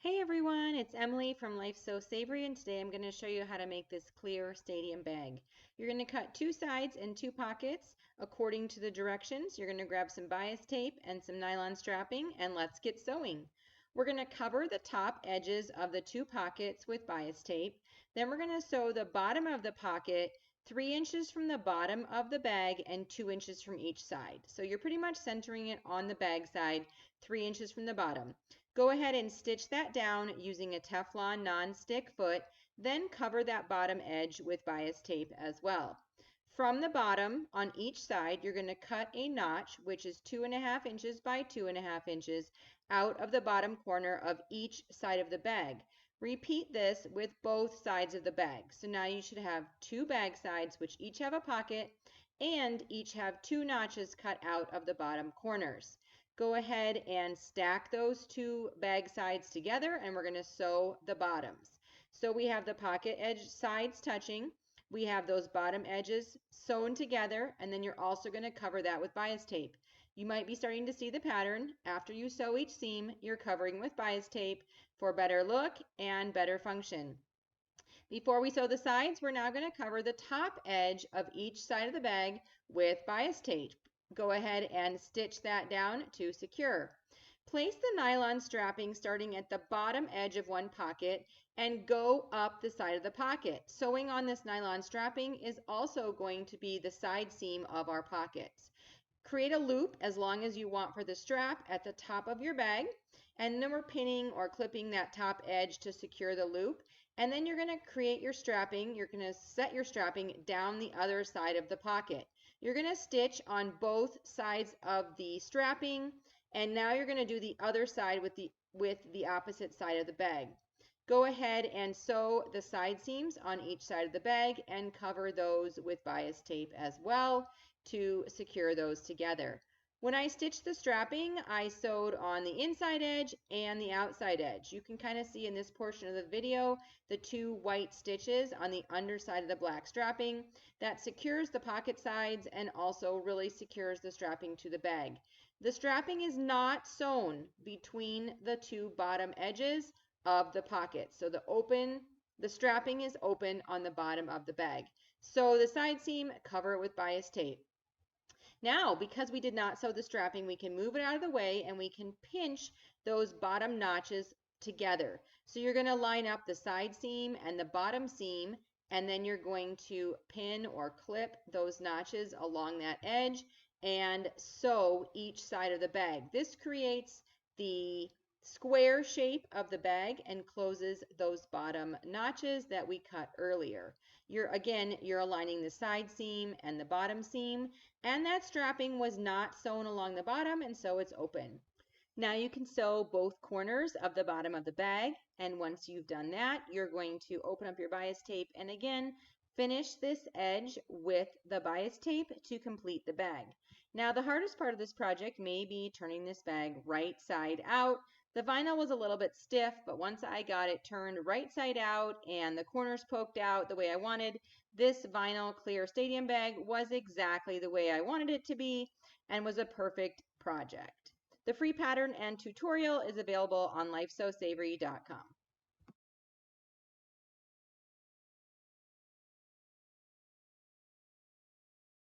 Hey everyone, it's Emily from Life So Savory, and today I'm going to show you how to make this clear stadium bag. You're going to cut two sides and two pockets according to the directions. You're going to grab some bias tape and some nylon strapping, and let's get sewing. We're going to cover the top edges of the two pockets with bias tape. Then we're going to sew the bottom of the pocket 3 inches from the bottom of the bag and 2 inches from each side. So you're pretty much centering it on the bag side, 3 inches from the bottom. Go ahead and stitch that down using a Teflon non-stick foot, then cover that bottom edge with bias tape as well. From the bottom on each side, you're going to cut a notch, which is 2.5 inches by 2.5 inches, out of the bottom corner of each side of the bag. Repeat this with both sides of the bag. So now you should have two bag sides, which each have a pocket and each have two notches cut out of the bottom corners. Go ahead and stack those two bag sides together, and we're going to sew the bottoms. So we have the pocket edge sides touching. We have those bottom edges sewn together, and then you're also going to cover that with bias tape. You might be starting to see the pattern. After you sew each seam, you're covering with bias tape for better look and better function. Before we sew the sides, we're now going to cover the top edge of each side of the bag with bias tape. Go ahead and stitch that down to secure. Place the nylon strapping starting at the bottom edge of one pocket and go up the side of the pocket. Sewing on this nylon strapping is also going to be the side seam of our pockets. Create a loop as long as you want for the strap at the top of your bag, and then we're pinning or clipping that top edge to secure the loop. And then you're going to create your strapping. You're going to set your strapping down the other side of the pocket. You're going to stitch on both sides of the strapping, and now you're going to do the other side with the opposite side of the bag. Go ahead and sew the side seams on each side of the bag and cover those with bias tape as well to secure those together. When I stitched the strapping, I sewed on the inside edge and the outside edge. You can kind of see in this portion of the video the two white stitches on the underside of the black strapping. That secures the pocket sides and also really secures the strapping to the bag. The strapping is not sewn between the two bottom edges of the pocket. So the strapping is open on the bottom of the bag. Sew the side seam, cover it with bias tape. Now, because we did not sew the strapping, we can move it out of the way and we can pinch those bottom notches together. So you're going to line up the side seam and the bottom seam, and then you're going to pin or clip those notches along that edge and sew each side of the bag. This creates the square shape of the bag and closes those bottom notches that we cut earlier. You're aligning the side seam and the bottom seam, and that strapping was not sewn along the bottom, and so it's open. Now you can sew both corners of the bottom of the bag, and once you've done that, you're going to open up your bias tape and again finish this edge with the bias tape to complete the bag. Now the hardest part of this project may be turning this bag right side out. The vinyl was a little bit stiff, but once I got it turned right side out and the corners poked out the way I wanted, this vinyl clear stadium bag was exactly the way I wanted it to be and was a perfect project. The free pattern and tutorial is available on lifesosavory.com.